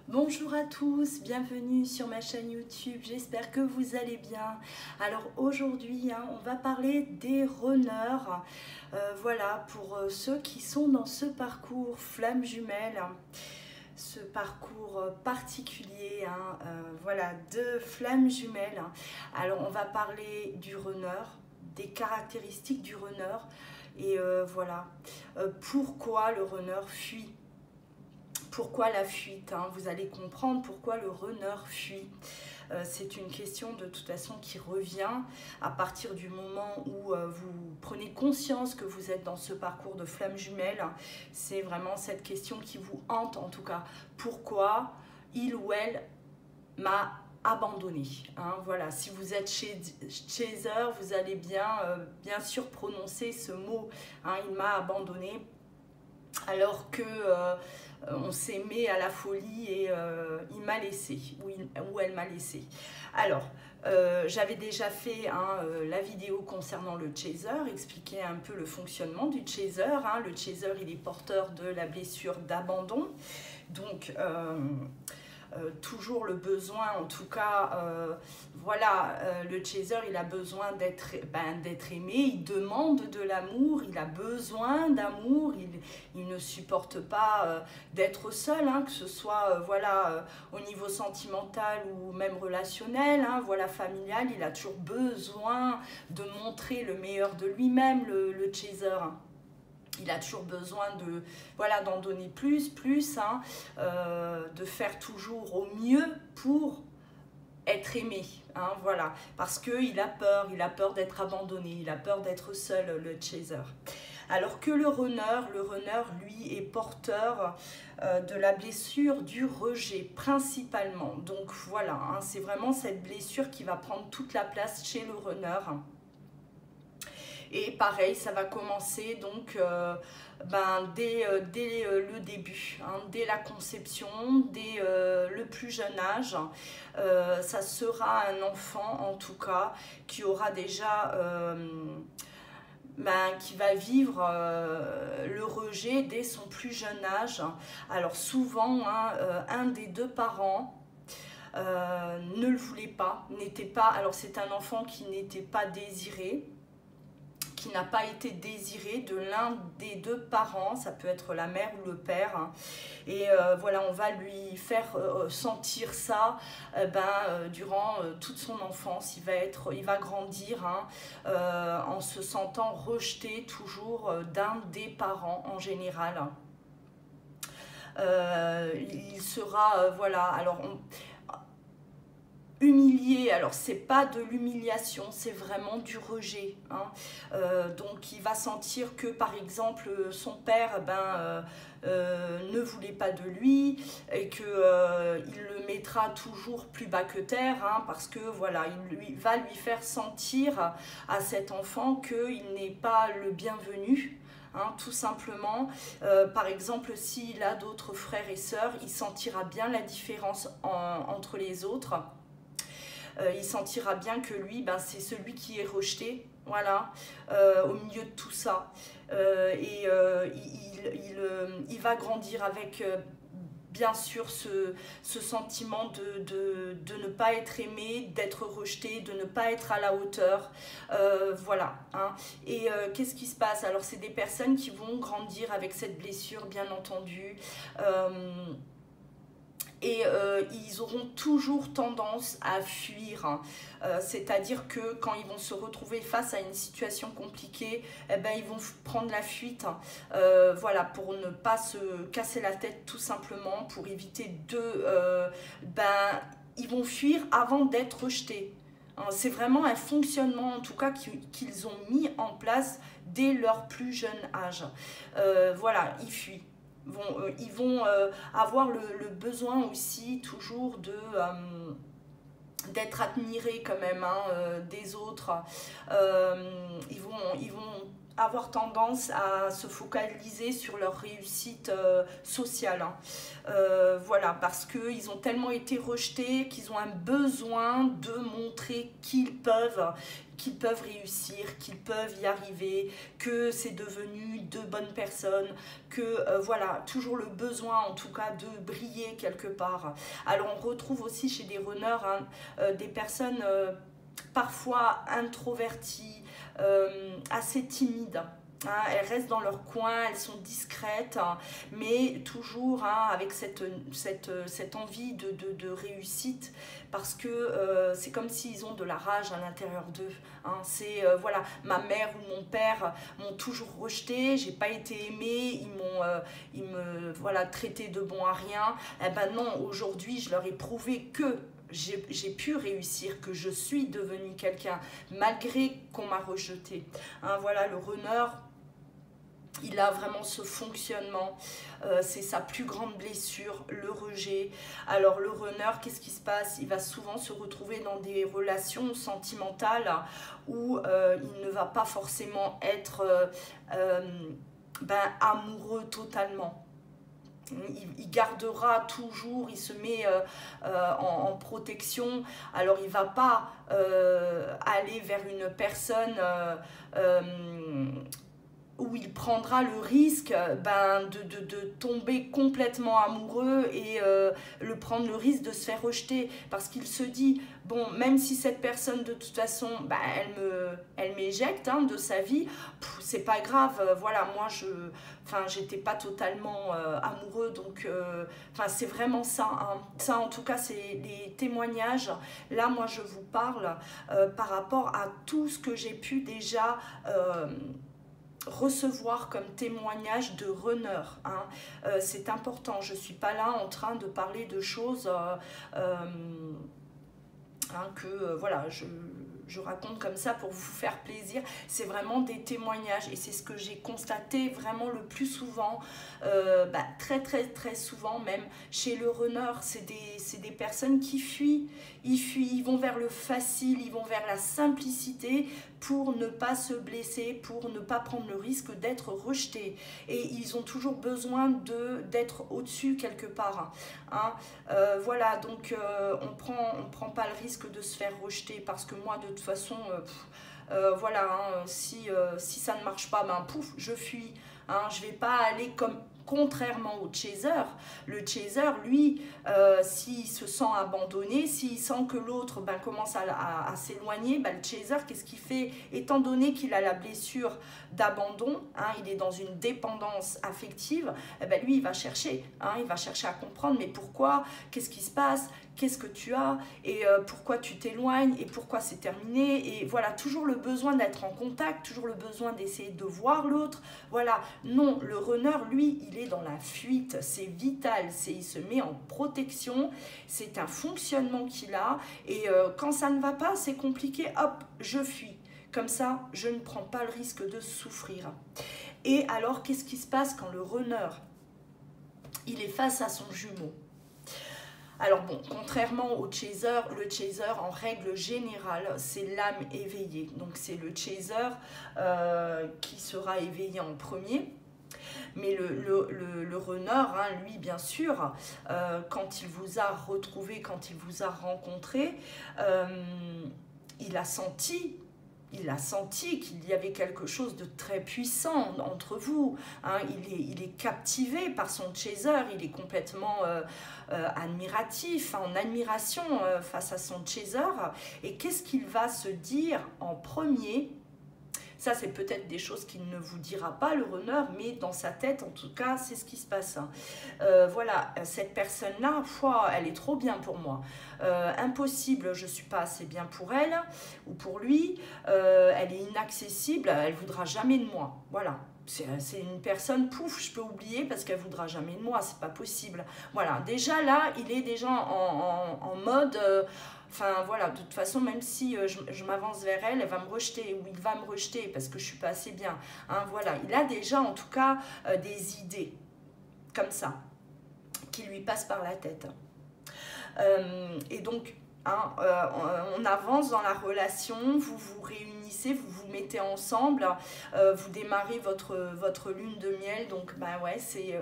Bonjour à tous, bienvenue sur ma chaîne YouTube, j'espère que vous allez bien. Alors aujourd'hui, on va parler des runners, voilà, pour ceux qui sont dans ce parcours flamme jumelle, ce parcours particulier, voilà, de flamme jumelle. Alors on va parler du runner, des caractéristiques du runner et voilà, pourquoi le runner fuit. Pourquoi la fuite, vous allez comprendre pourquoi le runner fuit. C'est une question de toute façon qui revient à partir du moment où vous prenez conscience que vous êtes dans ce parcours de flamme jumelle. C'est vraiment cette question qui vous hante en tout cas. Pourquoi il ou elle m'a abandonné, voilà. Si vous êtes chaser, vous allez bien sûr prononcer ce mot, il m'a abandonné, alors que on s'aimait à la folie et il m'a laissé, ou elle m'a laissé. Alors, j'avais déjà fait la vidéo concernant le chaser, expliquer un peu le fonctionnement du chaser. Le chaser, il est porteur de la blessure d'abandon. Donc, toujours le besoin, en tout cas, voilà, le chaser, il a besoin d'être aimé, il demande de l'amour, il a besoin d'amour, il ne supporte pas d'être seul, que ce soit voilà, au niveau sentimental ou même relationnel, voilà, familial, il a toujours besoin de montrer le meilleur de lui-même, le chaser. Il a toujours besoin de, voilà, d'en donner plus, de faire toujours au mieux pour être aimé, voilà, parce qu'il a peur d'être abandonné, il a peur d'être seul, le chaser. Alors que le runner, lui, est porteur de la blessure du rejet, principalement. Donc voilà, c'est vraiment cette blessure qui va prendre toute la place chez le runner. Et pareil, ça va commencer donc dès le début, dès la conception, dès le plus jeune âge. Ça sera un enfant en tout cas qui aura déjà, qui va vivre le rejet dès son plus jeune âge. Alors souvent, un des deux parents ne le voulait pas, n'était pas, alors c'est un enfant qui n'était pas désiré, qui n'a pas été désiré de l'un des deux parents, ça peut être la mère ou le père, et voilà, on va lui faire sentir ça durant toute son enfance. Il va grandir en se sentant rejeté toujours d'un des parents en général. Il sera, voilà, alors humilié, alors c'est pas de l'humiliation, c'est vraiment du rejet, donc il va sentir que par exemple son père ne voulait pas de lui et que il le mettra toujours plus bas que terre, parce que voilà, il va lui faire sentir à cet enfant qu'il n'est pas le bienvenu. Tout simplement, par exemple, s'il a d'autres frères et sœurs, il sentira bien la différence entre les autres. Il sentira bien que lui, c'est celui qui est rejeté, voilà, au milieu de tout ça. Il va grandir avec bien sûr ce sentiment de ne pas être aimé, d'être rejeté, de ne pas être à la hauteur, voilà. Et qu'est-ce qui se passe? Alors c'est des personnes qui vont grandir avec cette blessure, bien entendu. Et ils auront toujours tendance à fuir, c'est-à-dire que quand ils vont se retrouver face à une situation compliquée, ils vont prendre la fuite, voilà, pour ne pas se casser la tête tout simplement, pour éviter ils vont fuir avant d'être rejetés. C'est vraiment un fonctionnement en tout cas qu'ils ont mis en place dès leur plus jeune âge. Voilà, ils fuient. Ils vont avoir le besoin aussi toujours d'être admirés quand même des autres. Ils vont avoir tendance à se focaliser sur leur réussite sociale. Hein. Voilà, parce qu'ils ont tellement été rejetés qu'ils ont un besoin de montrer qu'ils peuvent réussir, qu'ils peuvent y arriver, que c'est devenu de bonnes personnes, que voilà, toujours le besoin en tout cas de briller quelque part. Alors on retrouve aussi chez des runners hein, des personnes parfois introverties, assez timides. Hein, elles restent dans leur coin, elles sont discrètes, hein, mais toujours hein, avec cette envie de réussite, parce que c'est comme s'ils ont de la rage à l'intérieur d'eux. Hein, c'est voilà, ma mère ou mon père m'ont toujours rejeté, j'ai pas été aimée, ils me voilà, traité de bon à rien. Eh ben non, aujourd'hui je leur ai prouvé que j'ai pu réussir, que je suis devenue quelqu'un malgré qu'on m'a rejeté. Hein, voilà, le runner, il a vraiment ce fonctionnement, c'est sa plus grande blessure, le rejet. Alors le runner, qu'est-ce qui se passe? Il va souvent se retrouver dans des relations sentimentales où il ne va pas forcément être amoureux totalement. Il gardera toujours, il se met en protection. Alors il ne va pas aller vers une personne où il prendra le risque de tomber complètement amoureux et prendre le risque de se faire rejeter, parce qu'il se dit, bon, même si cette personne de toute façon, elle m'éjecte hein, de sa vie, c'est pas grave, voilà, moi j'étais pas totalement amoureux, donc c'est vraiment ça, hein. Ça en tout cas c'est les témoignages, là moi je vous parle par rapport à tout ce que j'ai pu déjà recevoir comme témoignage de runner. Hein. C'est important, je ne suis pas là en train de parler de choses que voilà, je raconte comme ça pour vous faire plaisir. C'est vraiment des témoignages et c'est ce que j'ai constaté vraiment le plus souvent, très souvent même chez le runner. C'est des personnes qui fuient, ils vont vers le facile, ils vont vers la simplicité pour ne pas se blesser, pour ne pas prendre le risque d'être rejetés. Et ils ont toujours besoin d'être au-dessus quelque part. Hein. Voilà, donc on prend pas le risque de se faire rejeter, parce que moi de toute façon voilà, hein, si ça ne marche pas, pouf, je fuis. Hein, je vais pas aller contrairement au chaser. Le chaser, lui, s'il se sent abandonné, s'il sent que l'autre commence à s'éloigner, le chaser, qu'est-ce qu'il fait? Étant donné qu'il a la blessure d'abandon, hein, il est dans une dépendance affective, lui, il va chercher à comprendre, mais pourquoi? Qu'est-ce qui se passe? Qu'est-ce que tu as? Et pourquoi tu t'éloignes? Et pourquoi c'est terminé? Et voilà, toujours le besoin d'être en contact, toujours le besoin d'essayer de voir l'autre. Voilà, non, le runner, lui, il est dans la fuite, c'est vital, il se met en protection, c'est un fonctionnement qu'il a, et quand ça ne va pas, c'est compliqué, hop, je fuis. Comme ça, je ne prends pas le risque de souffrir. Et alors, qu'est-ce qui se passe quand le runner, il est face à son jumeau? Alors bon, contrairement au chaser, le chaser en règle générale, c'est l'âme éveillée. Donc c'est le chaser qui sera éveillé en premier. Mais le runner, hein, lui, bien sûr, quand il vous a retrouvé, quand il vous a rencontré, il a senti qu'il y avait quelque chose de très puissant entre vous. Hein. Il est captivé par son chaser, il est complètement admiratif, en admiration face à son chaser. Et qu'est-ce qu'il va se dire en premier? Ça, c'est peut-être des choses qu'il ne vous dira pas, le runner, mais dans sa tête, en tout cas, c'est ce qui se passe. Voilà, cette personne-là, elle est trop bien pour moi. Impossible, je ne suis pas assez bien pour elle ou pour lui. Elle est inaccessible, elle ne voudra jamais de moi. Voilà. C'est une personne, pouf, je peux oublier parce qu'elle ne voudra jamais de moi, c'est pas possible. Voilà, déjà là, il est déjà en mode... Enfin voilà, de toute façon, même si je m'avance vers elle, elle va me rejeter, ou il va me rejeter parce que je suis pas assez bien. Hein, voilà, il a déjà en tout cas des idées comme ça qui lui passent par la tête. Et donc, hein, on avance dans la relation, vous vous réunissez approfondissez, vous vous mettez ensemble, vous démarrez votre lune de miel, donc bah ouais,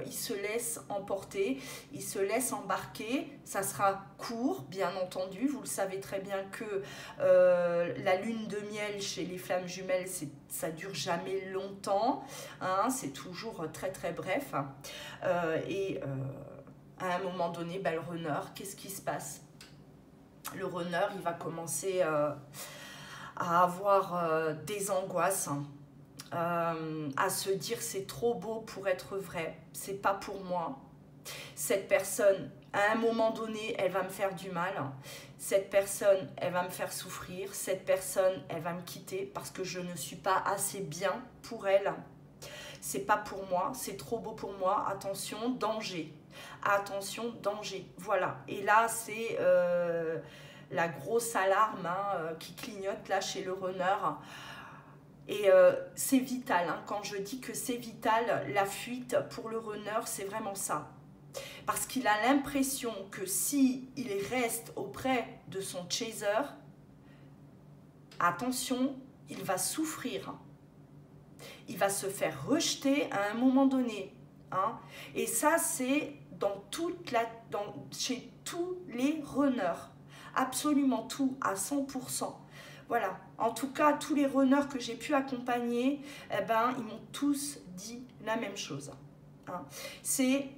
il se laisse emporter, il se laisse embarquer, ça sera court bien entendu, vous le savez très bien que la lune de miel chez les flammes jumelles, ça dure jamais longtemps, hein, c'est toujours très très bref, à un moment donné, bah, le runner, qu'est-ce qui se passe? Le runner, il va commencer à avoir des angoisses, à se dire c'est trop beau pour être vrai, c'est pas pour moi. Cette personne, à un moment donné, elle va me faire du mal. Cette personne, elle va me faire souffrir. Cette personne, elle va me quitter parce que je ne suis pas assez bien pour elle. C'est pas pour moi, c'est trop beau pour moi. Attention, danger. Attention, danger. Voilà. Et là, c'est la grosse alarme hein, qui clignote là chez le runner. Et c'est vital. Hein. Quand je dis que c'est vital, la fuite pour le runner, c'est vraiment ça. Parce qu'il a l'impression que si il reste auprès de son chaser, attention, il va souffrir. Il va se faire rejeter à un moment donné. Hein. Et ça, c'est chez tous les runners. Absolument tout, à 100%. Voilà. En tout cas, tous les runners que j'ai pu accompagner, eh ben, ils m'ont tous dit la même chose. Hein. C'est...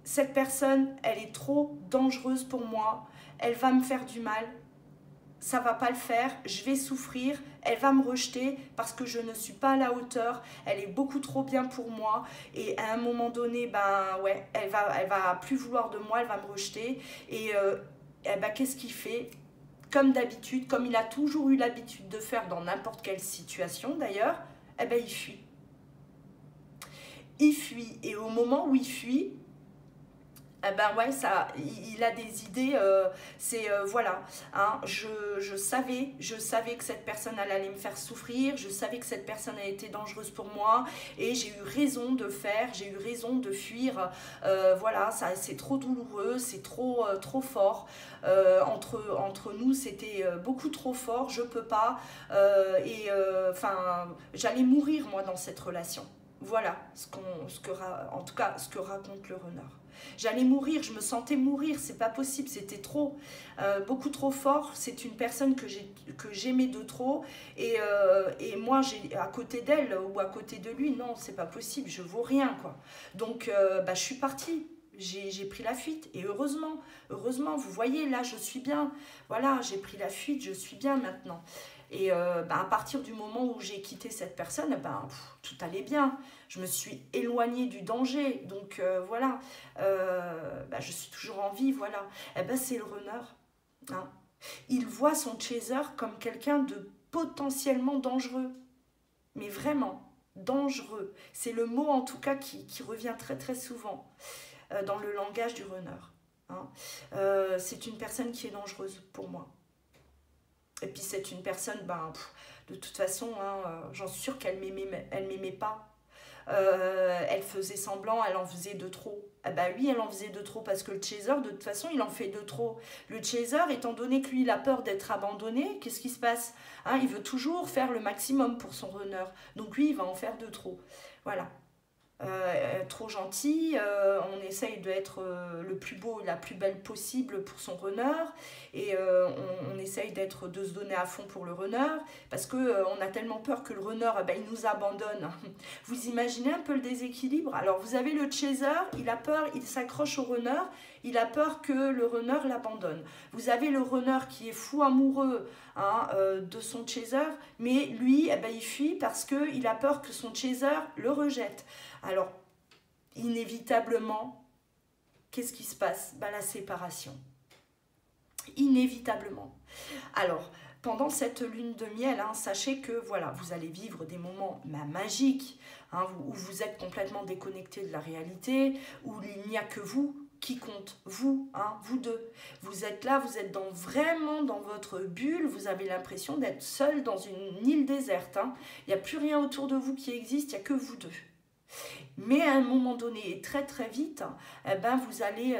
Cette personne, elle est trop dangereuse pour moi, elle va me faire du mal, ça va pas le faire, je vais souffrir, elle va me rejeter parce que je ne suis pas à la hauteur, elle est beaucoup trop bien pour moi et à un moment donné, ben ouais, elle va plus vouloir de moi, elle va me rejeter et ben, qu'est-ce qu'il fait? Comme d'habitude, comme il a toujours eu l'habitude de faire dans n'importe quelle situation d'ailleurs, eh ben il fuit. Il fuit et au moment où il fuit, eh ben ouais, il a des idées, voilà, hein, je savais que cette personne elle allait me faire souffrir, je savais que cette personne a été dangereuse pour moi et j'ai eu raison de j'ai eu raison de fuir, voilà, c'est trop douloureux, c'est trop fort, entre nous c'était beaucoup trop fort, je peux pas, j'allais mourir moi dans cette relation. Voilà en tout cas ce que raconte le runner. J'allais mourir, je me sentais mourir, c'est pas possible, c'était trop, beaucoup trop fort. C'est une personne que j'aimais de trop et moi à côté d'elle ou à côté de lui, non, c'est pas possible, je vaux rien quoi. Donc je suis partie. J'ai pris la fuite et heureusement, vous voyez là je suis bien, voilà j'ai pris la fuite, je suis bien maintenant. Et à partir du moment où j'ai quitté cette personne, tout allait bien. Je me suis éloignée du danger. Donc voilà, je suis toujours en vie. Voilà. C'est le runner. Hein. Il voit son chaser comme quelqu'un de potentiellement dangereux. Mais vraiment, dangereux. C'est le mot en tout cas qui revient très très souvent dans le langage du runner. Hein. C'est une personne qui est dangereuse pour moi. Et puis c'est une personne, de toute façon, hein, j'en suis sûre qu'elle m'aimait pas. Elle faisait semblant, elle en faisait de trop. Oui, elle en faisait de trop parce que le chaser, de toute façon, il en fait de trop. Le chaser, étant donné que lui, il a peur d'être abandonné, qu'est-ce qui se passe? Hein, il veut toujours faire le maximum pour son runner. Donc lui, il va en faire de trop. Voilà. Trop gentil, on essaye d'être le plus beau, la plus belle possible pour son runner et on essaye de se donner à fond pour le runner parce que on a tellement peur que le runner il nous abandonne. Vous imaginez un peu le déséquilibre? Alors vous avez le chaser, il a peur, il s'accroche au runner, il a peur que le runner l'abandonne. Vous avez le runner qui est fou amoureux hein, de son chaser, mais lui il fuit parce qu'il a peur que son chaser le rejette. Alors, inévitablement, qu'est-ce qui se passe? La séparation. Inévitablement. Alors, pendant cette lune de miel, hein, sachez que voilà, vous allez vivre des moments magiques, hein, où vous êtes complètement déconnecté de la réalité, où il n'y a que vous qui compte, vous, hein, vous deux. Vous êtes là, vous êtes vraiment dans votre bulle, vous avez l'impression d'être seul dans une île déserte. Hein. Il n'y a plus rien autour de vous qui existe, il n'y a que vous deux. Mais à un moment donné, et très très vite, eh ben, vous allez,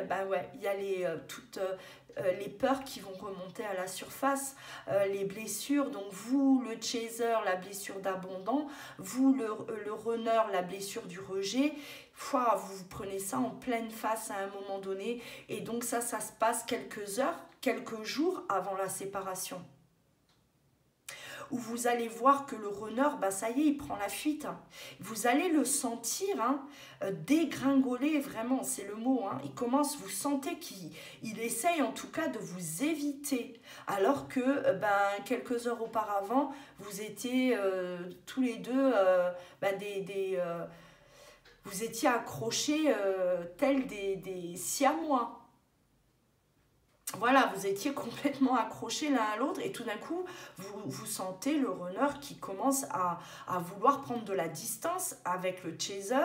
il y a toutes les peurs qui vont remonter à la surface, les blessures. Donc vous, le chaser, la blessure d'abandon, vous, le runner, la blessure du rejet. Vous prenez ça en pleine face à un moment donné. Et donc ça se passe quelques heures, quelques jours avant la séparation. Où vous allez voir que le runner, ça y est, il prend la fuite. Vous allez le sentir dégringoler, vraiment, c'est le mot. Il commence, vous sentez qu'il essaye en tout cas de vous éviter. Alors que quelques heures auparavant, vous étiez tous les deux vous étiez accrochés tels des siamois. Voilà, vous étiez complètement accrochés l'un à l'autre et tout d'un coup, vous sentez le runner qui commence à vouloir prendre de la distance avec le chaser.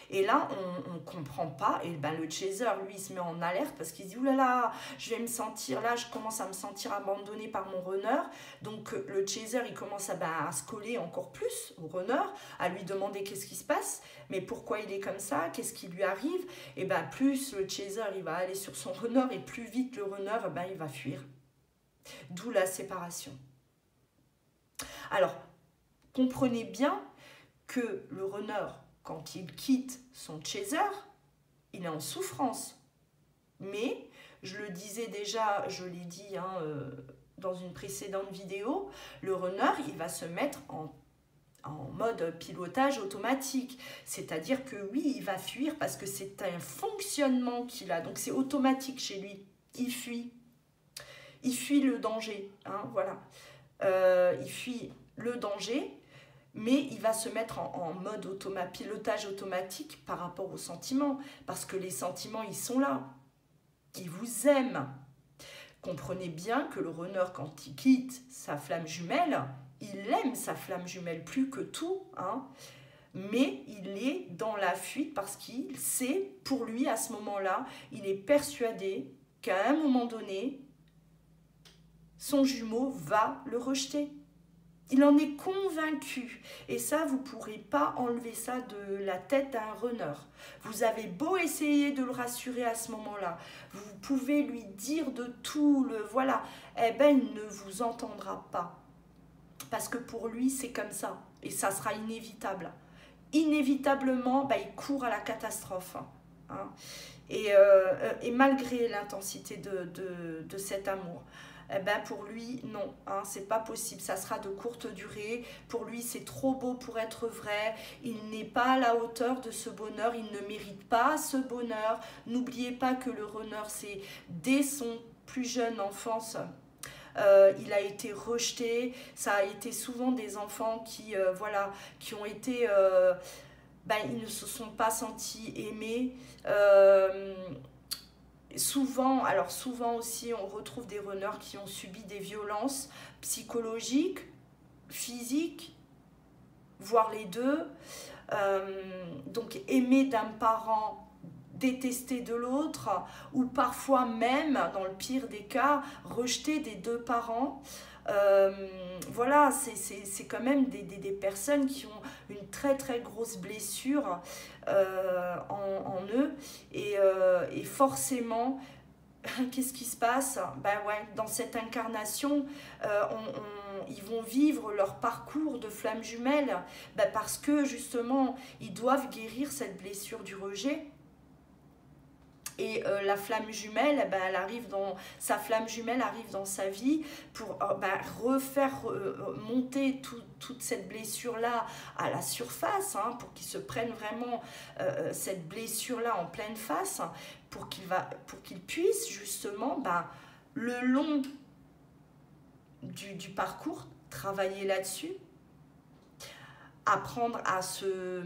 Et là, on ne comprend pas. Et le chaser, lui, il se met en alerte parce qu'il se dit « Ouh là là, je vais me sentir, là, je commence à me sentir abandonné par mon runner. » Donc, le chaser, il commence à se coller encore plus au runner, à lui demander qu'est-ce qui se passe, mais pourquoi il est comme ça, qu'est-ce qui lui arrive. Et plus le chaser, il va aller sur son runner et plus vite le runner, il va fuir. D'où la séparation. Alors, comprenez bien que le runner, quand il quitte son chaser, il est en souffrance. Mais, je le disais déjà, je l'ai dit dans une précédente vidéo, le runner, il va se mettre en mode pilotage automatique. C'est-à-dire que oui, il va fuir parce que c'est un fonctionnement qu'il a. Donc, c'est automatique chez lui. Il fuit. Il fuit le danger. Voilà. Il fuit le danger. Mais il va se mettre en mode pilotage automatique par rapport aux sentiments. Parce que les sentiments, ils sont là. Ils vous aiment. Comprenez bien que le runner, quand il quitte sa flamme jumelle, il aime sa flamme jumelle plus que tout. Mais il est dans la fuite parce qu'il sait, pour lui, à ce moment-là, il est persuadé qu'à un moment donné, son jumeau va le rejeter. Il en est convaincu. Et ça, vous ne pourrez pas enlever ça de la tête d'un runner. Vous avez beau essayer de le rassurer à ce moment-là. Vous pouvez lui dire de tout, voilà. Il ne vous entendra pas. Parce que pour lui, c'est comme ça. Et ça sera inévitable. Inévitablement, il court à la catastrophe. Et malgré l'intensité de cet amour, pour lui, non, c'est pas possible, ça sera de courte durée. Pour lui, c'est trop beau pour être vrai. Il n'est pas à la hauteur de ce bonheur, il ne mérite pas ce bonheur. N'oubliez pas que le runner, c'est dès son plus jeune enfance. Il a été rejeté. Ça a été souvent des enfants qui ont été... ils ne se sont pas sentis aimés. Souvent aussi, on retrouve des runners qui ont subi des violences psychologiques, physiques, voire les deux. Donc aimer d'un parent, détester de l'autre, ou parfois même, dans le pire des cas, rejeter des deux parents. Voilà, c'est quand même des personnes qui ont une très très grosse blessure en eux et forcément qu'est-ce qui se passe? Dans cette incarnation ils vont vivre leur parcours de flamme jumelle parce que justement ils doivent guérir cette blessure du rejet. Et la flamme jumelle, sa flamme jumelle arrive dans sa vie pour refaire monter toute cette blessure-là à la surface, pour qu'il se prenne vraiment cette blessure-là en pleine face, pour qu'il puisse justement, le long du parcours, travailler là-dessus, apprendre à se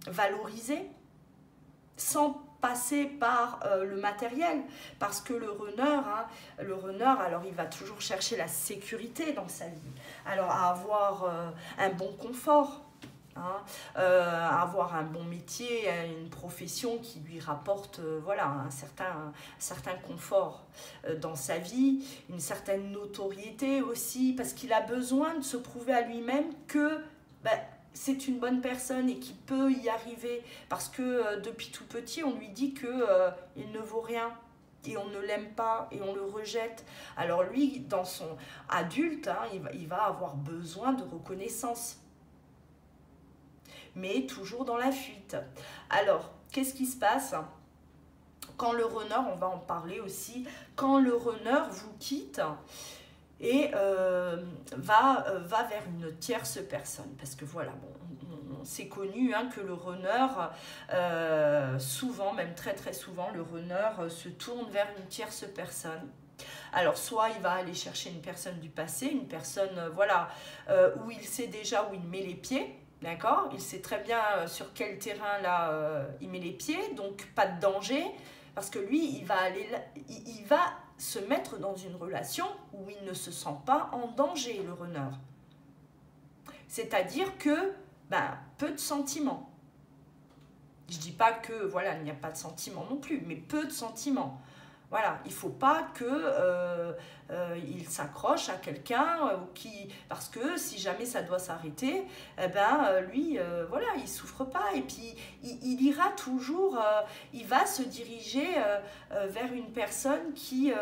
valoriser, sans passer par le matériel, parce que le runner, alors il va toujours chercher la sécurité dans sa vie, alors à avoir un bon confort, avoir un bon métier, une profession qui lui rapporte un certain confort dans sa vie, une certaine notoriété aussi, parce qu'il a besoin de se prouver à lui-même que c'est une bonne personne et qui peut y arriver parce que depuis tout petit, on lui dit que il ne vaut rien et on ne l'aime pas et on le rejette. Alors lui, dans son adulte, hein, il va avoir besoin de reconnaissance, mais toujours dans la fuite. Alors, qu'est-ce qui se passe quand le runner, on va en parler aussi, quand le runner vous quitte et va vers une tierce personne. Parce que voilà, bon, c'est connu hein, que le runner, souvent, même très très souvent, le runner se tourne vers une tierce personne. Alors, soit il va aller chercher une personne du passé, une personne, voilà, où il sait déjà où il met les pieds, d'accord? Il sait très bien sur quel terrain, là, il met les pieds, donc pas de danger, parce que lui, il va se mettre dans une relation où il ne se sent pas en danger, le runner. C'est-à-dire que, ben, peu de sentiments. Je ne dis pas que, voilà, il n'y a pas de sentiments non plus, mais peu de sentiments. Voilà, il ne faut pas qu'il s'accroche à quelqu'un parce que si jamais ça doit s'arrêter, eh ben, lui, voilà, il ne souffre pas. Et puis, il ira toujours, il va se diriger vers une personne qui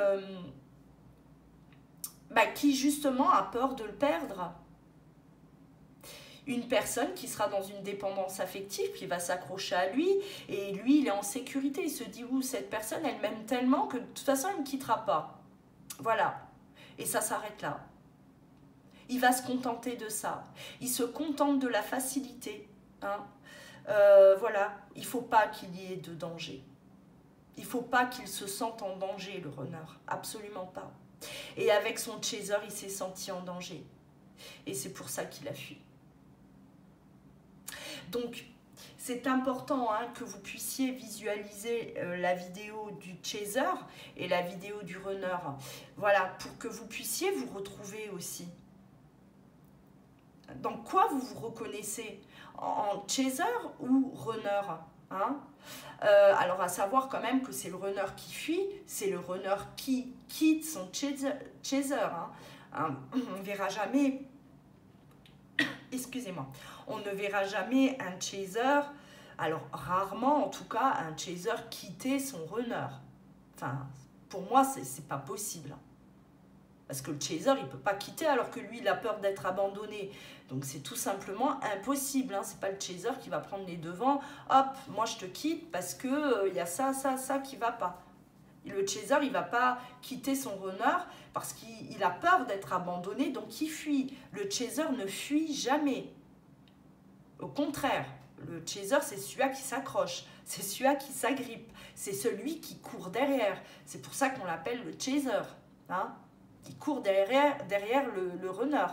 justement a peur de le perdre. Une personne qui sera dans une dépendance affective, qui va s'accrocher à lui, et lui, il est en sécurité. Il se dit, ouh, cette personne, elle m'aime tellement que de toute façon, elle ne me quittera pas. Voilà. Et ça s'arrête là. Il va se contenter de ça. Il se contente de la facilité. Hein. Voilà. Il ne faut pas qu'il y ait de danger. Il ne faut pas qu'il se sente en danger, le runner. Absolument pas. Et avec son chaser, il s'est senti en danger. Et c'est pour ça qu'il a fui. Donc, c'est important hein, que vous puissiez visualiser la vidéo du chaser et la vidéo du runner. Voilà, pour que vous puissiez vous retrouver aussi. Dans quoi vous vous reconnaissez? En chaser ou runner hein? Alors, à savoir quand même que c'est le runner qui fuit, c'est le runner qui quitte son chaser. Hein? On ne verra jamais... Excusez-moi, on ne verra jamais un chaser, alors rarement en tout cas, un chaser quitter son runner. Enfin, pour moi, c'est pas possible. Parce que le chaser, il ne peut pas quitter alors que lui, il a peur d'être abandonné. Donc, c'est tout simplement impossible. Hein. Ce n'est pas le chaser qui va prendre les devants. Hop, moi, je te quitte parce qu'il y a ça qui ne va pas. Le chaser, il ne va pas quitter son runner parce qu'il a peur d'être abandonné, donc il fuit. Le chaser ne fuit jamais. Au contraire, le chaser, c'est celui qui s'accroche, c'est celui qui s'agrippe, c'est celui qui court derrière. C'est pour ça qu'on l'appelle le chaser. Hein, il court derrière le runner.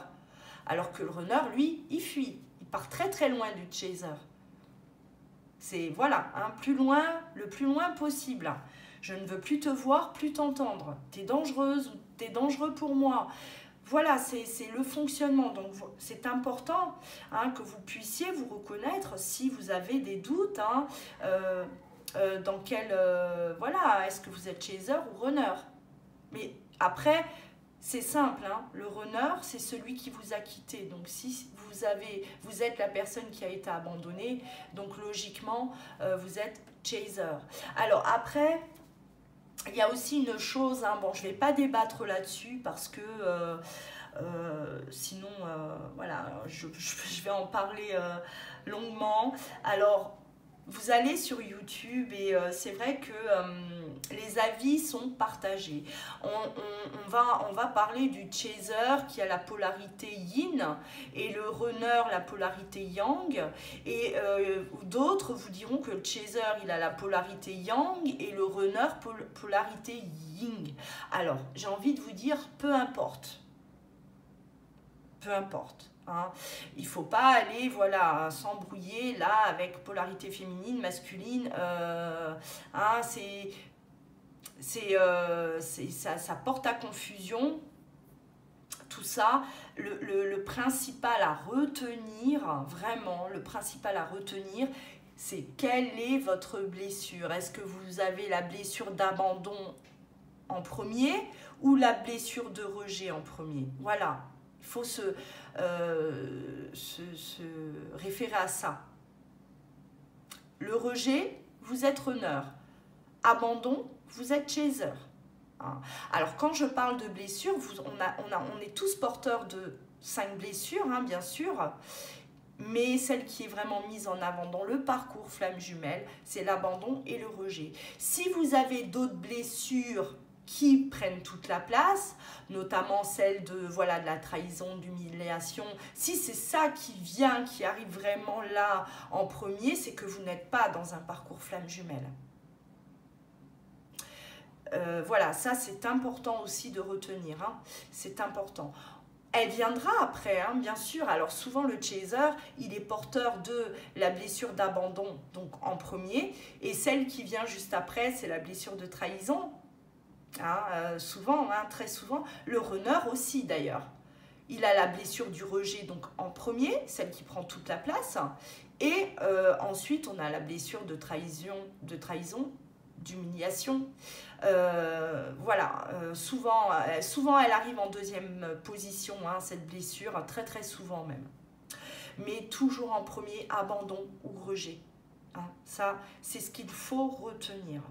Alors que le runner, lui, il fuit. Il part très très loin du chaser. C'est, voilà, hein, le plus loin possible. Je ne veux plus te voir, plus t'entendre. T'es dangereuse ou t'es dangereux pour moi. Voilà, c'est le fonctionnement. Donc, c'est important hein, que vous puissiez vous reconnaître si vous avez des doutes. Hein, dans quel... voilà, est-ce que vous êtes chaser ou runner? Mais après, c'est simple. Hein, le runner, c'est celui qui vous a quitté. Donc, si vous êtes la personne qui a été abandonnée, donc logiquement, vous êtes chaser. Alors, après... Il y a aussi une chose, hein, bon, je ne vais pas débattre là-dessus parce que sinon, voilà, je vais en parler longuement. Alors, vous allez sur YouTube et c'est vrai que les avis sont partagés. On va parler du chaser qui a la polarité yin et le runner la polarité yang. Et d'autres vous diront que le chaser il a la polarité yang et le runner polarité yin. Alors, j'ai envie de vous dire, peu importe. Peu importe. Hein. Il ne faut pas aller voilà, s'embrouiller là avec polarité féminine, masculine. Hein, ça porte à confusion. Tout ça, le principal à retenir, vraiment, le principal à retenir, c'est quelle est votre blessure. Est-ce que vous avez la blessure d'abandon en premier ou la blessure de rejet en premier? Voilà. Il faut se référer à ça. Le rejet, vous êtes runner. Abandon, vous êtes chaser. Hein. Alors, quand je parle de blessures, on est tous porteurs de 5 blessures, hein, bien sûr. Mais celle qui est vraiment mise en avant dans le parcours flamme jumelle, c'est l'abandon et le rejet. Si vous avez d'autres blessures qui prennent toute la place, notamment celle de, voilà, de la trahison, d'humiliation, si c'est ça qui arrive vraiment là en premier, c'est que vous n'êtes pas dans un parcours flamme jumelle. Voilà, ça c'est important aussi de retenir, hein, c'est important. Elle viendra après, hein, bien sûr. Alors souvent le chaser, il est porteur de la blessure d'abandon, donc en premier, et celle qui vient juste après, c'est la blessure de trahison. Hein, souvent, hein, très souvent, le runner aussi d'ailleurs. Il a la blessure du rejet, donc en premier, celle qui prend toute la place, et ensuite on a la blessure de trahison, d'humiliation. Voilà, souvent elle arrive en deuxième position, hein, cette blessure, très très souvent même. Mais toujours en premier, abandon ou rejet. Hein, ça, c'est ce qu'il faut retenir.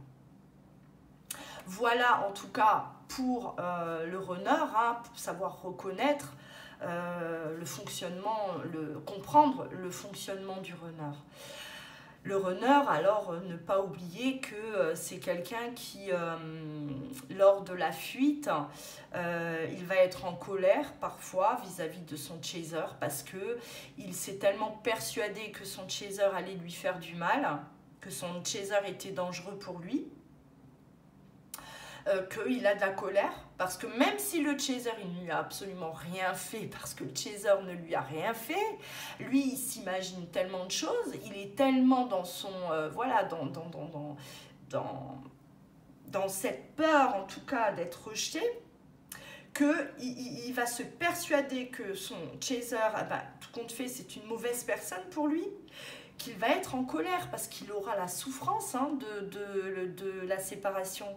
Voilà en tout cas pour le runner, hein, pour savoir reconnaître le fonctionnement, comprendre le fonctionnement du runner. Le runner, alors, ne pas oublier que c'est quelqu'un qui, lors de la fuite, il va être en colère parfois vis-à-vis de son chaser parce qu'il s'est tellement persuadé que son chaser allait lui faire du mal, que son chaser était dangereux pour lui, qu'il a de la colère, parce que même si le chaser il ne lui a absolument rien fait, parce que le chaser ne lui a rien fait, lui il s'imagine tellement de choses, il est tellement dans son voilà, dans cette peur en tout cas d'être rejeté, qu'il va se persuader que son chaser, tout compte fait, c'est une mauvaise personne pour lui, qu'il va être en colère parce qu'il aura la souffrance, hein, de la séparation.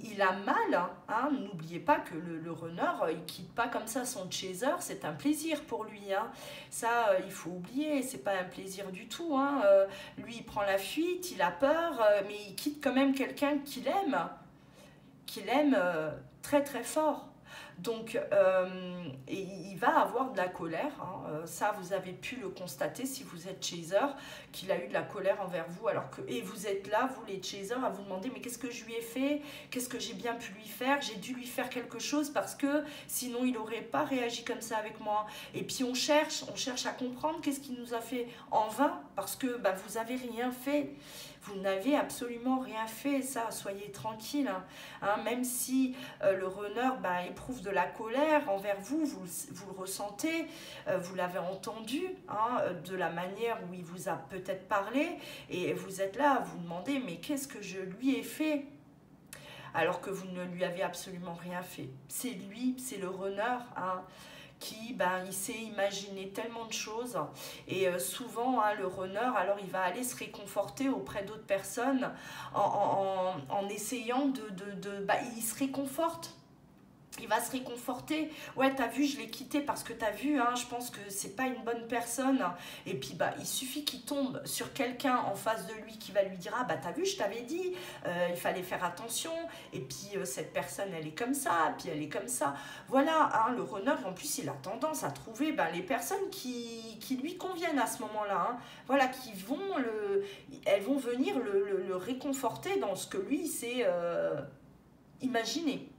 Il a mal, hein, n'oubliez pas que le runner, il quitte pas comme ça son chaser, c'est un plaisir pour lui. Hein. Ça, il faut oublier, c'est pas un plaisir du tout. Hein. Lui, il prend la fuite, il a peur, mais il quitte quand même quelqu'un qu'il aime très très fort. Donc, et il va avoir de la colère, hein. Ça vous avez pu le constater si vous êtes chaser, qu'il a eu de la colère envers vous, alors que, et vous êtes là, vous les chasers, à vous demander mais qu'est-ce que je lui ai fait, qu'est-ce que j'ai bien pu lui faire, j'ai dû lui faire quelque chose parce que sinon il n'aurait pas réagi comme ça avec moi. Et puis on cherche à comprendre qu'est-ce qu'il nous a fait en vain, parce que vous n'avez rien fait. Vous n'avez absolument rien fait, ça, soyez tranquille. Hein, même si le runner éprouve de la colère envers vous, vous le ressentez, vous l'avez entendu, hein, de la manière où il vous a peut-être parlé, et vous êtes là à vous demander, mais qu'est-ce que je lui ai fait ? Alors que vous ne lui avez absolument rien fait. C'est lui, c'est le runner, hein, qui il s'est imaginé tellement de choses et souvent hein, le runner alors il va aller se réconforter auprès d'autres personnes en essayant il se réconforte. Il va se réconforter. Ouais, t'as vu, je l'ai quitté parce que t'as vu, hein, je pense que c'est pas une bonne personne. Et puis, il suffit qu'il tombe sur quelqu'un en face de lui qui va lui dire, ah, t'as vu, je t'avais dit, il fallait faire attention. Et puis, cette personne, elle est comme ça, puis elle est comme ça. Voilà, hein, le runner, en plus, il a tendance à trouver les personnes qui lui conviennent à ce moment-là. Hein. Voilà, elles vont venir le réconforter dans ce que lui s'est imaginé.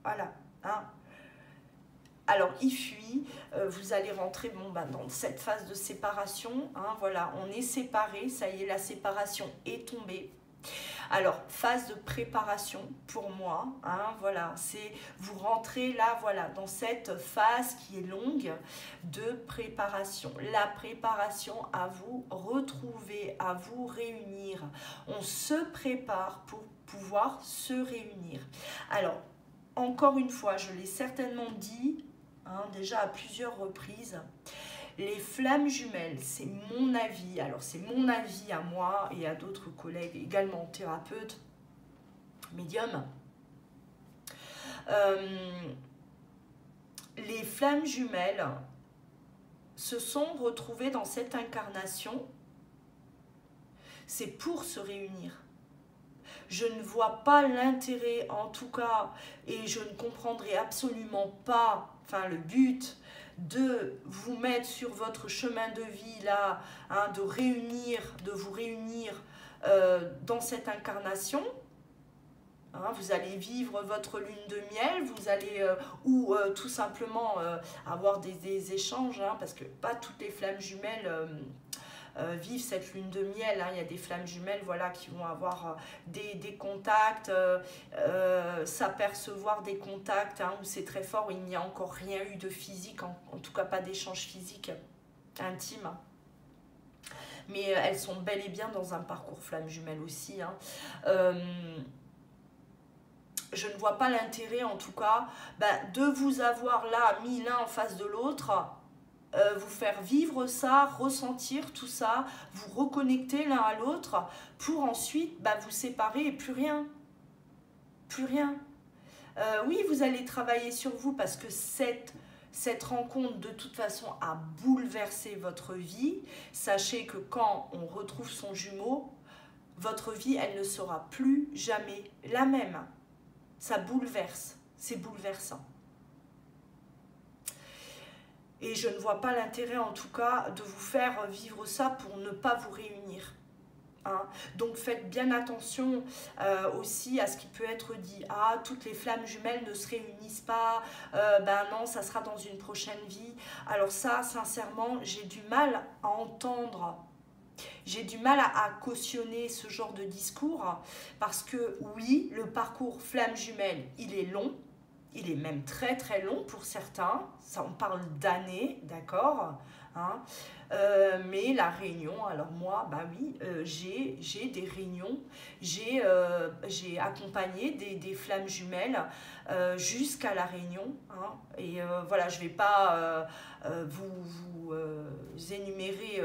Voilà. Hein. Alors, il fuit, vous allez rentrer dans cette phase de séparation. Hein, voilà, on est séparés, ça y est, la séparation est tombée. Alors, phase de préparation pour moi, hein, voilà, c'est vous rentrez là, voilà, dans cette phase qui est longue de préparation. La préparation à vous retrouver, à vous réunir. On se prépare pour pouvoir se réunir. Alors, encore une fois, je l'ai certainement dit, hein, déjà à plusieurs reprises, les flammes jumelles, c'est mon avis. Alors, c'est mon avis à moi et à d'autres collègues, également thérapeutes, médiums. les flammes jumelles se sont retrouvées dans cette incarnation, c'est pour se réunir. Je ne vois pas l'intérêt, en tout cas, et je ne comprendrai absolument pas, enfin le but, de vous mettre sur votre chemin de vie là, hein, de vous réunir dans cette incarnation. Hein, vous allez vivre votre lune de miel, vous allez tout simplement avoir des échanges, hein, parce que pas toutes les flammes jumelles vivent cette lune de miel. Hein. Il y a des flammes jumelles, voilà, qui vont avoir des contacts, s'apercevoir des contacts, hein, où c'est très fort, où il n'y a encore rien eu de physique, en tout cas pas d'échange physique intime. Mais elles sont bel et bien dans un parcours flamme jumelle aussi. Hein. Je ne vois pas l'intérêt, en tout cas, de vous avoir là mis l'un en face de l'autre, vous faire vivre ça, ressentir tout ça, vous reconnecter l'un à l'autre, pour ensuite vous séparer et plus rien. Plus rien. Oui, vous allez travailler sur vous parce que cette rencontre, de toute façon, a bouleversé votre vie. Sachez que quand on retrouve son jumeau, votre vie, elle ne sera plus jamais la même. Ça bouleverse, c'est bouleversant. Et je ne vois pas l'intérêt, en tout cas, de vous faire vivre ça pour ne pas vous réunir. Hein. Donc faites bien attention aussi à ce qui peut être dit. Ah, toutes les flammes jumelles ne se réunissent pas, non, ça sera dans une prochaine vie. Alors ça, sincèrement, j'ai du mal à entendre. J'ai du mal à cautionner ce genre de discours parce que oui, le parcours flamme jumelle, il est long. Il est même très très long pour certains, ça on parle d'années, d'accord, hein, mais la réunion, alors moi, oui, j'ai des réunions, j'ai accompagné des flammes jumelles jusqu'à la réunion, hein, et voilà, je ne vais pas vous énumérer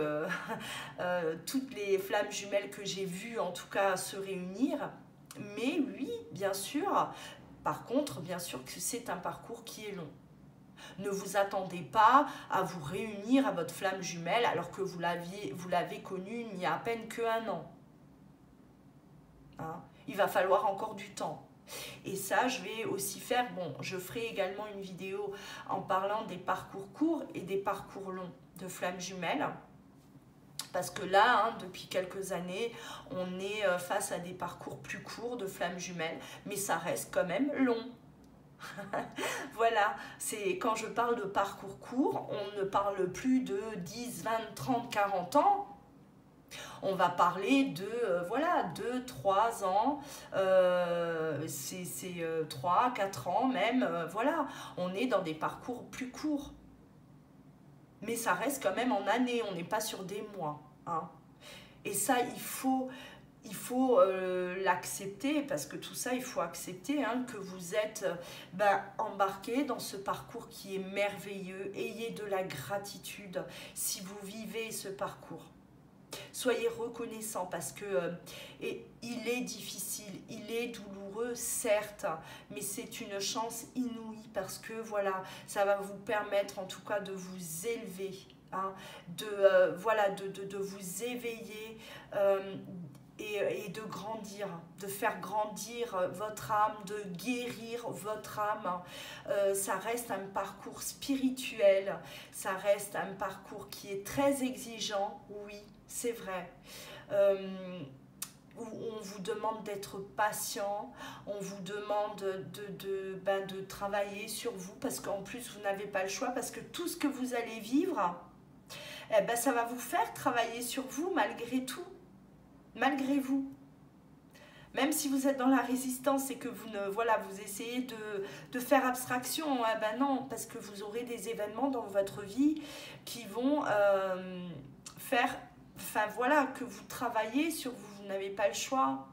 toutes les flammes jumelles que j'ai vues en tout cas se réunir, mais oui, bien sûr. Par contre, bien sûr que c'est un parcours qui est long. Ne vous attendez pas à vous réunir à votre flamme jumelle alors que vous l'avez connue il y a à peine qu'un an. Hein? Il va falloir encore du temps. Et ça, je vais aussi faire, je ferai également une vidéo en parlant des parcours courts et des parcours longs de flammes jumelles. Parce que là, hein, depuis quelques années, on est face à des parcours plus courts de flammes jumelles, mais ça reste quand même long. Voilà, c'est quand je parle de parcours court, on ne parle plus de 10, 20, 30, 40 ans. On va parler de, 2, 3 ans, c'est 3, 4 ans même, voilà. On est dans des parcours plus courts. Mais ça reste quand même en années, on n'est pas sur des mois. Hein. Et ça, il faut l'accepter, parce que tout ça, il faut accepter hein, que vous êtes embarqué dans ce parcours qui est merveilleux. Ayez de la gratitude si vous vivez ce parcours. Soyez reconnaissants parce que il est difficile, il est douloureux, certes, mais c'est une chance inouïe parce que voilà, ça va vous permettre en tout cas de vous élever, hein, de vous éveiller et de grandir, de faire grandir votre âme, de guérir votre âme. Ça reste un parcours spirituel, ça reste un parcours qui est très exigeant, oui. C'est vrai, où on vous demande d'être patient, on vous demande de travailler sur vous parce qu'en plus vous n'avez pas le choix parce que tout ce que vous allez vivre, ça va vous faire travailler sur vous malgré tout, malgré vous. Même si vous êtes dans la résistance et que vous essayez de faire abstraction, non, parce que vous aurez des événements dans votre vie qui vont faire... que vous travaillez sur vous, vous n'avez pas le choix.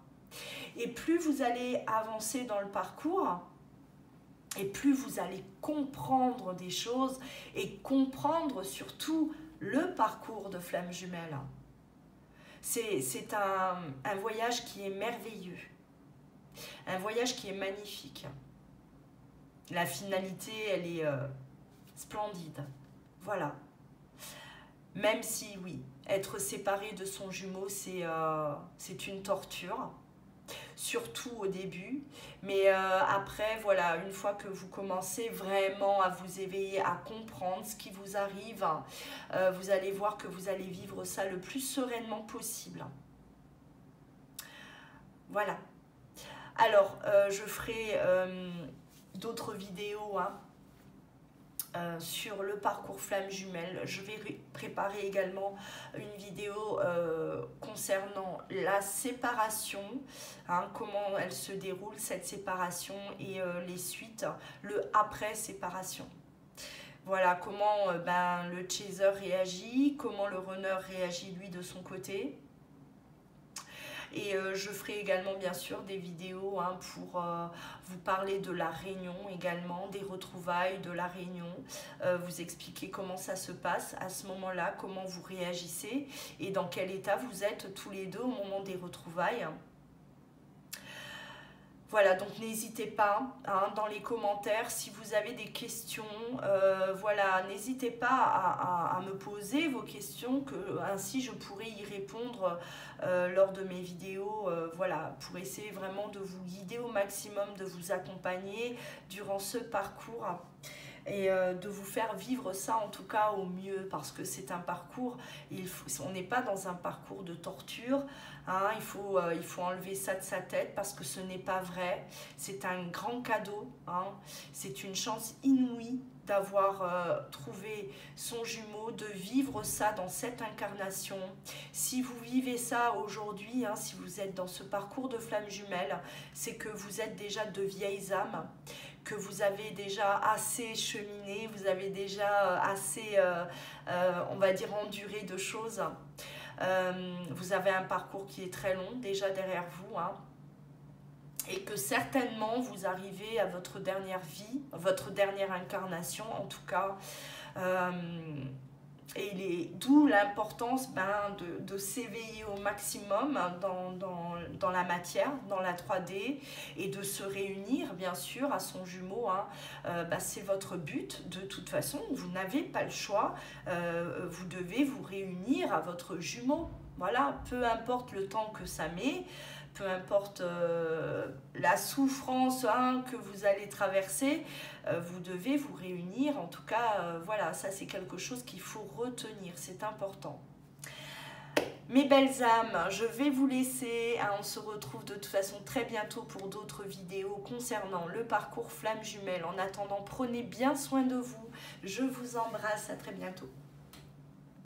Et plus vous allez avancer dans le parcours, et plus vous allez comprendre des choses, et comprendre surtout le parcours de flamme jumelle. C'est un voyage qui est merveilleux, un voyage qui est magnifique. La finalité, elle est splendide. Voilà. Même si, oui, être séparé de son jumeau, c'est une torture. Surtout au début, mais après, voilà, une fois que vous commencez vraiment à vous éveiller, à comprendre ce qui vous arrive, vous allez voir que vous allez vivre ça le plus sereinement possible. Voilà. Alors, je ferai d'autres vidéos, hein, sur le parcours flamme jumelle. Je vais préparer également une vidéo concernant la séparation, hein, comment elle se déroule cette séparation et les suites, le après séparation. Voilà comment le chaser réagit, comment le runner réagit lui de son côté. Et je ferai également bien sûr des vidéos, hein, pour vous parler de la réunion également, des retrouvailles de la réunion, vous expliquer comment ça se passe à ce moment-là, comment vous réagissez et dans quel état vous êtes tous les deux au moment des retrouvailles. Voilà, donc n'hésitez pas, hein, dans les commentaires, si vous avez des questions, voilà, n'hésitez pas à me poser vos questions, que ainsi je pourrai y répondre lors de mes vidéos, voilà, pour essayer vraiment de vous guider au maximum, de vous accompagner durant ce parcours et de vous faire vivre ça en tout cas au mieux, parce que c'est un parcours, on n'est pas dans un parcours de torture, hein, il faut enlever ça de sa tête parce que ce n'est pas vrai, c'est un grand cadeau, hein, c'est une chance inouïe d'avoir trouvé son jumeau, de vivre ça dans cette incarnation. Si vous vivez ça aujourd'hui, hein, si vous êtes dans ce parcours de flamme jumelle, c'est que vous êtes déjà de vieilles âmes, que vous avez déjà assez cheminé, vous avez déjà assez, on va dire, enduré de choses. Vous avez un parcours qui est très long déjà derrière vous, hein, et que certainement vous arrivez à votre dernière vie, votre dernière incarnation en tout cas. Et d'où l'importance de s'éveiller au maximum dans la matière, dans la 3D, et de se réunir bien sûr à son jumeau, hein. C'est votre but de toute façon, vous n'avez pas le choix, vous devez vous réunir à votre jumeau. Voilà, peu importe le temps que ça met, peu importe la souffrance, hein, que vous allez traverser, vous devez vous réunir. En tout cas, voilà, ça c'est quelque chose qu'il faut retenir, c'est important. Mes belles âmes, je vais vous laisser, hein, on se retrouve de toute façon très bientôt pour d'autres vidéos concernant le parcours flamme jumelle. En attendant, prenez bien soin de vous, je vous embrasse, à très bientôt.